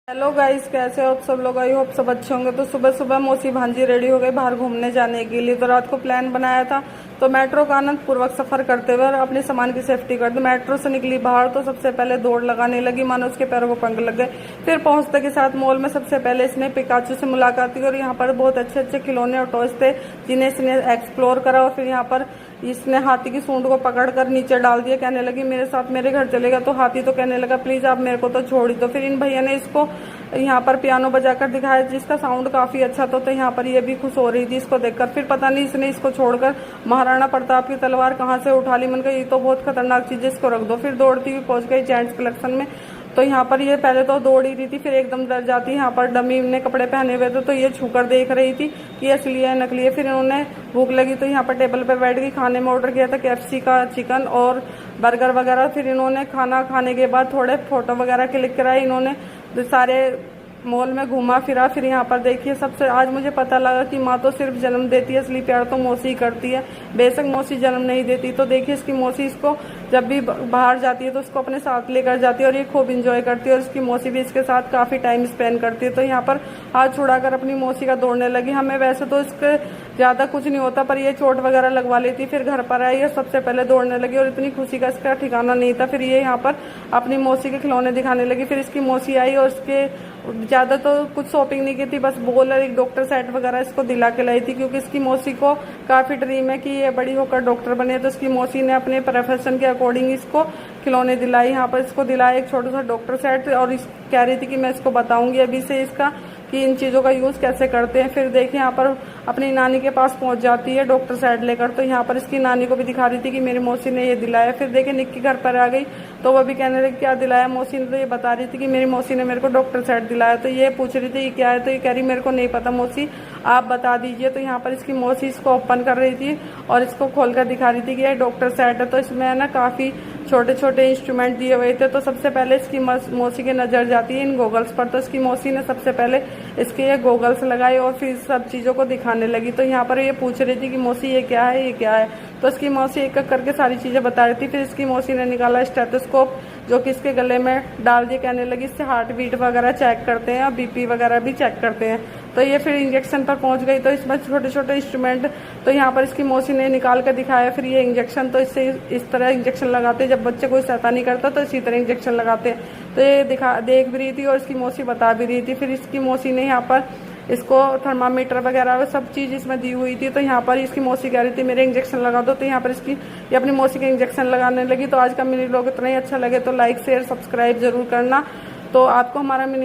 Hello guys, कैसे हो आप सब लोग। आई होप सब अच्छे होंगे। तो सुबह सुबह मौसी भांजी रेडी हो गई बाहर घूमने जाने के लिए। तो रात को प्लान बनाया था तो मेट्रो का आनंद पूर्वक सफर करते हुए और अपने सामान की सेफ्टी करते मेट्रो से निकली बाहर। तो सबसे पहले दौड़ लगाने लगी, मानो उसके पैरों को पंख लग गए। फिर पहुंचते के साथ मॉल में सबसे पहले इसने पिकाचू से मुलाकात की और यहाँ पर बहुत अच्छे अच्छे खिलौने और टॉयज थे जिन्हें इसने एक्सप्लोर करा। और फिर यहाँ पर इसने हाथी की सूंड को पकड़कर नीचे डाल दिया। कहने लगी मेरे साथ मेरे घर चलेगा। तो हाथी तो कहने लगा प्लीज आप मेरे को तो छोड़ ही दो। फिर इन भैया ने इसको यहाँ पर पियानो बजाकर दिखाया जिसका साउंड काफी अच्छा था। तो यहाँ पर ये भी खुश हो रही थी इसको देखकर। फिर पता नहीं इसने इसको छोड़कर महाराणा प्रताप की तलवार कहाँ से उठा ली। मन का ये तो बहुत खतरनाक चीज है, इसको रख दो। फिर दौड़ती हुई पहुंच गई जेंट्स कलेक्शन में। तो यहाँ पर ये पहले तो दौड़ ही रही थी, फिर एकदम डर जाती। यहाँ पर डमी ने कपड़े पहने हुए थे तो ये छूकर देख रही थी कि असली है नकली है। फिर इन्होंने भूख लगी तो यहाँ पर टेबल पर बैठ गई। खाने में ऑर्डर किया था KFC का चिकन और बर्गर वगैरह। फिर इन्होंने खाना खाने के बाद थोड़े फोटो वगैरह क्लिक कराए। इन्होंने सारे मॉल में घूमा फिरा। फिर यहाँ पर देखिए सबसे आज मुझे पता लगा कि माँ तो सिर्फ जन्म देती है, असली प्यार तो मौसी ही करती है। बेशक मौसी जन्म नहीं देती। तो देखिए इसकी मौसी इसको जब भी बाहर जाती है तो उसको अपने साथ लेकर जाती है और ये खूब इंजॉय करती है। और इसकी मौसी भी इसके साथ काफी टाइम स्पेंड करती है। तो यहाँ पर हाथ छुड़ाकर अपनी मौसी का दौड़ने लगी। हमें वैसे तो इसके ज्यादा कुछ नहीं होता पर ये चोट वगैरह लगवा लेती। फिर घर पर आई और सबसे पहले दौड़ने लगी और इतनी खुशी का इसका ठिकाना नहीं था। फिर ये यहाँ पर अपनी मौसी के खिलौने दिखाने लगी। फिर इसकी मौसी आई और इसके ज्यादा तो कुछ शॉपिंग नहीं की थी, बस बॉल और एक डॉक्टर सेट वगैरह इसको दिला के लाई थी क्योंकि इसकी मौसी को काफी ड्रीम है कि ये बड़ी होकर डॉक्टर बने। तो इसकी मौसी ने अपने प्रोफेशन के अकॉर्डिंग इसको खिलौने दिलाई। यहाँ पर इसको दिलाया एक छोटा सा डॉक्टर सेट और कह रही थी कि मैं इसको बताऊंगी अभी से इसका कि इन चीजों का यूज कैसे करते हैं। फिर देखिए यहाँ पर अपनी नानी के पास पहुंच जाती है डॉक्टर सेट लेकर। तो यहाँ पर इसकी नानी को भी दिखा रही थी कि मेरी मौसी ने ये दिलाया। फिर देखिए निक्की घर पर आ गई तो वह भी कहने लगी क्या दिलाया मौसी ने। तो ये बता रही थी कि मेरी मौसी ने मेरे को डॉक्टर सेट दिलाया। तो ये पूछ रही थी ये क्या है। तो ये कह रही मेरे को नहीं पता मौसी, आप बता दीजिए। तो यहाँ पर इसकी मौसी इसको ओपन कर रही थी और इसको खोलकर दिखा रही थी कि ये डॉक्टर सेट है। तो इसमें ना काफी छोटे छोटे इंस्ट्रूमेंट दिए हुए थे। तो सबसे पहले इसकी मौसी की नजर जाती है इन गोगल्स पर। तो इसकी मौसी ने सबसे पहले इसके ये गोगल्स लगाए और फिर सब चीजों को दिखाने लगी। तो यहाँ पर ये पूछ रही थी कि मौसी ये क्या है ये क्या है। तो इसकी मौसी एक एक करके सारी चीजें बता रही थी। फिर इसकी मौसी ने निकाला स्टेथोस्कोप जो कि इसके गले में डाल दिए। कहने लगी इससे हार्ट बीट वगैरह चेक करते हैं और BP वगैरह भी चेक करते हैं। तो ये फिर इंजेक्शन पर पहुंच गई। तो इसमें छोटे छोटे इंस्ट्रूमेंट तो यहाँ पर इसकी मौसी ने निकाल कर दिखाया। फिर ये इंजेक्शन तो इससे इस तरह इंजेक्शन लगाते हैं जब बच्चे कोई शैतानी करता तो इसी तरह इंजेक्शन लगाते हैं। तो ये देख भी रही थी और इसकी मौसी बता भी रही थी। फिर इसकी मौसी ने यहाँ पर इसको थर्मामीटर वगैरह सब चीज इसमें दी हुई थी। तो यहाँ पर इसकी मौसी कह रही थी मेरे इंजेक्शन लगा दो। तो यहाँ पर इसकी ये अपनी मौसी के इंजेक्शन लगाने लगी। तो आज का मिनी व्लॉग इतना ही अच्छा लगे तो लाइक शेयर सब्सक्राइब जरूर करना। तो आपको हमारा मिनी